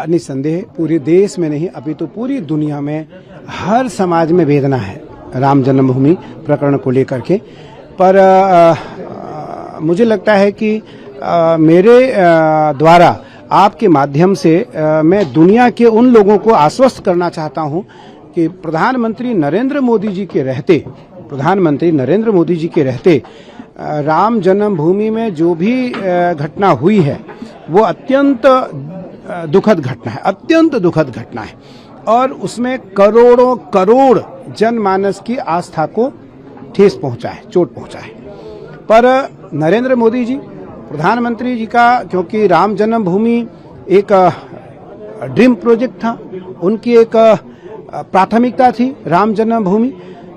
निस्संदेह पूरे देश में नहीं अभी तो पूरी दुनिया में हर समाज में वेदना है राम जन्मभूमि प्रकरण को लेकर के। पर मुझे लगता है कि मेरे द्वारा आपके माध्यम से मैं दुनिया के उन लोगों को आश्वस्त करना चाहता हूं कि प्रधानमंत्री नरेंद्र मोदी जी के रहते राम जन्मभूमि में जो भी घटना हुई है वो अत्यंत दुखद घटना है और उसमें करोड़ों करोड़ जनमानस की आस्था को ठेस पहुंचा है, चोट पहुंचा है। पर नरेंद्र मोदी जी प्रधानमंत्री जी का, क्योंकि राम जन्मभूमि एक ड्रीम प्रोजेक्ट था, उनकी एक प्राथमिकता थी राम जन्मभूमि,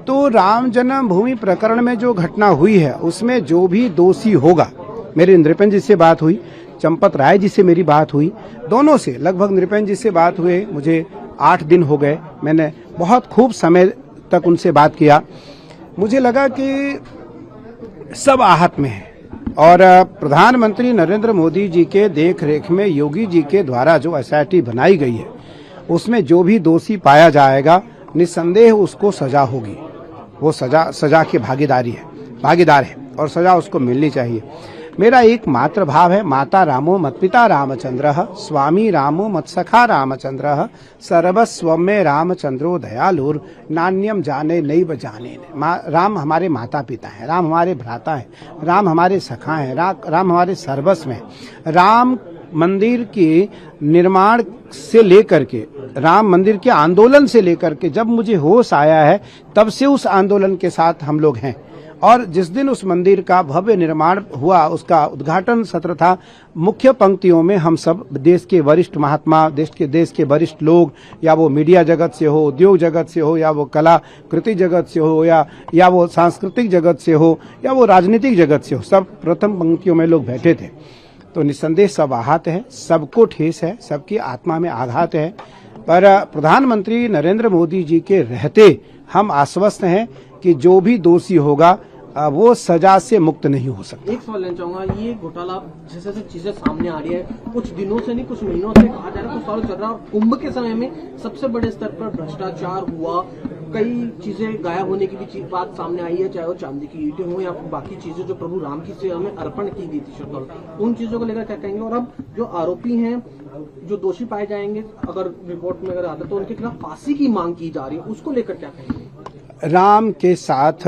तो राम जन्मभूमि प्रकरण में जो घटना हुई है उसमें जो भी दोषी होगा, मेरे नृपेंद्र जी से बात हुई, चंपत राय जी से मेरी बात हुई, दोनों से लगभग नृपेंद्र जी से बात हुए मुझे 8 दिन हो गए, मैंने बहुत खूब समय तक उनसे बात किया। मुझे लगा कि सब आहत में हैं और प्रधानमंत्री नरेंद्र मोदी जी के देखरेख में योगी जी के द्वारा जो एसआईटी बनाई गई है उसमें जो भी दोषी पाया जाएगा निस्संदेह उसको सजा होगी, वो सजा की भागीदार है और सजा उसको मिलनी चाहिए। मेरा एक मात्र भाव है, माता रामो मत्पिता रामचंद्रः स्वामी रामो मत्सखा रामचंद्रः सर्वस्व में रामचंद्रो दयालुर नान्यम जाने नैव जाने। राम हमारे माता पिता हैं, राम हमारे भ्राता हैं, राम हमारे सखा हैं, राम हमारे सर्वस्व हैं। राम मंदिर के निर्माण से लेकर के, राम मंदिर के आंदोलन से लेकर के जब मुझे होश आया है तब से उस आंदोलन के साथ हम लोग हैं। और जिस दिन उस मंदिर का भव्य निर्माण हुआ, उसका उद्घाटन सत्र था, मुख्य पंक्तियों में हम सब देश के वरिष्ठ महात्मा, देश के वरिष्ठ लोग, या वो मीडिया जगत से हो, उद्योग जगत से हो, या वो कलाकृति जगत से हो, या वो सांस्कृतिक जगत से हो, या वो राजनीतिक जगत से हो, सब प्रथम पंक्तियों में लोग बैठे थे। तो निस्संदेह सब आहत है, सबको ठेस है, सबकी आत्मा में आघात है। पर प्रधानमंत्री नरेंद्र मोदी जी के रहते हम आश्वस्त हैं कि जो भी दोषी होगा वो सजा से मुक्त नहीं हो सकता। एक सवाल लेना चाहूंगा, ये घोटाला जैसे चीजें सामने आ रही है, कुछ दिनों से नहीं कुछ महीनों से कहा जा रहा है, कुछ सालों चल रहा है, और कुंभ के समय में सबसे बड़े स्तर पर भ्रष्टाचार हुआ, कई चीजें गायब होने की भी बात सामने आई है, चाहे वो चांदी की ईंटें हो या बाकी चीजें जो प्रभु राम की सेवा में अर्पण की गई थी श्रद्धालु, उन चीजों को लेकर क्या कहेंगे? और अब जो आरोपी हैं, जो दोषी पाए जाएंगे, अगर रिपोर्ट में अगर आता तो उनके खिलाफ फांसी की मांग की जा रही है, उसको लेकर क्या कहेंगे? राम के साथ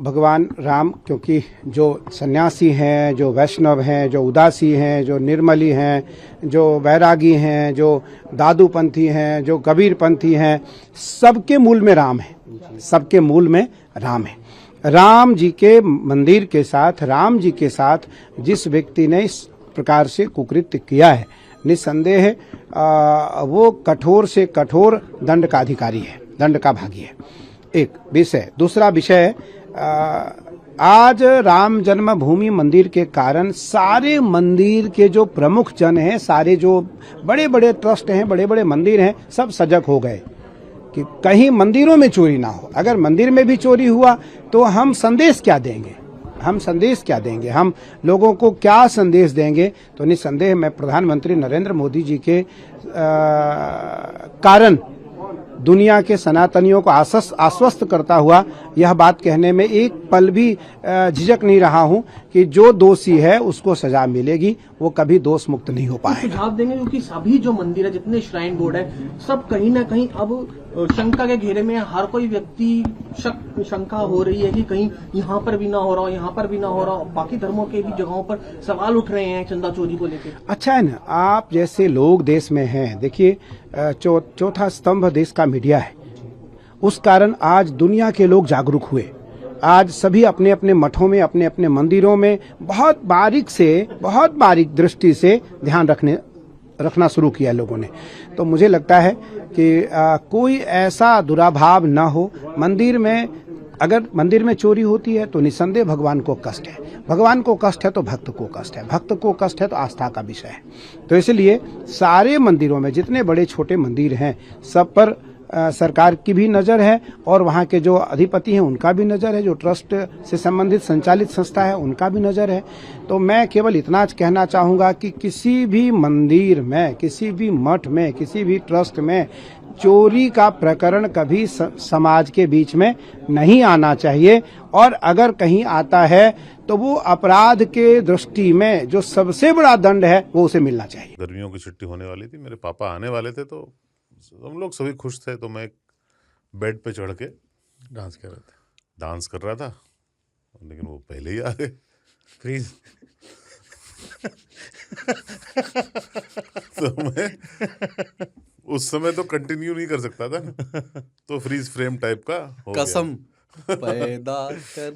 भगवान राम, क्योंकि जो सन्यासी हैं, जो वैष्णव हैं, जो उदासी हैं, जो निर्मली हैं, जो वैरागी हैं, जो दादूपंथी हैं, जो कबीरपंथी हैं, सबके मूल में राम है, सबके मूल में राम है। राम जी के मंदिर के साथ, राम जी के साथ जिस व्यक्ति ने इस प्रकार से कुकृत्य किया है, निस्संदेह वो कठोर से कठोर दंड का अधिकारी है, दंड का भागी है। एक विषय। दूसरा विषय, आज राम जन्मभूमि मंदिर के कारण सारे मंदिर के जो प्रमुख जन हैं, सारे जो बड़े बड़े ट्रस्ट हैं, बड़े बड़े मंदिर हैं, सब सजग हो गए कि कहीं मंदिरों में चोरी ना हो। अगर मंदिर में भी चोरी हुआ तो हम संदेश क्या देंगे, हम लोगों को क्या संदेश देंगे? तो निस्संदेह मैं प्रधानमंत्री नरेंद्र मोदी जी के कारण दुनिया के सनातनियों को आश्वस्त करता हुआ यह बात कहने में एक पल भी झिझक नहीं रहा हूं कि जो दोषी है उसको सजा मिलेगी, वो कभी दोष मुक्त नहीं हो पाएगा। सुझाव देंगे क्योंकि सभी जो मंदिर है, जितने श्राइन बोर्ड है, सब कहीं ना कहीं अब शंका के घेरे में, हर कोई व्यक्ति शंका हो रही है कि कहीं यहाँ पर भी ना हो रहा हो, यहाँ पर भी ना हो रहा हो, बाकी धर्मों के भी जगहों पर सवाल उठ रहे हैं चंदा चोरी को लेकर। अच्छा है ना, आप जैसे लोग देश में हैं, देखिए चौथा स्तंभ देश का मीडिया है, उस कारण आज दुनिया के लोग जागरूक हुए। आज सभी अपने अपने मठों में, अपने अपने मंदिरों में बहुत बारीक दृष्टि से ध्यान रखना शुरू किया लोगों ने। तो मुझे लगता है कि कोई ऐसा दुराभाव न हो। अगर मंदिर में चोरी होती है तो निस्संदेह भगवान को कष्ट है, भगवान को कष्ट है तो भक्त को कष्ट है, भक्त को कष्ट है तो आस्था का विषय है। तो इसलिए सारे मंदिरों में जितने बड़े छोटे मंदिर हैं, सब पर सरकार की भी नज़र है और वहाँ के जो अधिपति हैं उनका भी नज़र है, जो ट्रस्ट से संबंधित संचालित संस्था है उनका भी नज़र है। तो मैं केवल इतना कहना चाहूँगा कि किसी भी मंदिर में, किसी भी मठ में, किसी भी ट्रस्ट में चोरी का प्रकरण कभी समाज के बीच में नहीं आना चाहिए, और अगर कहीं आता है तो वो अपराध के दृष्टि में जो सबसे बड़ा दंड है वो उसे मिलना चाहिए। गर्मियों की छुट्टी होने वाली थी, मेरे पापा आने वाले थे, तो हम लोग सभी खुश थे। तो मैं एक बेड पे चढ़ के डांस कर रहा था, लेकिन वो पहले ही आ गए। फ्रीज। तो मैं उस समय तो कंटिन्यू नहीं कर सकता था ना, तो फ्रीज फ्रेम टाइप का हो गया। कसम पैदा कर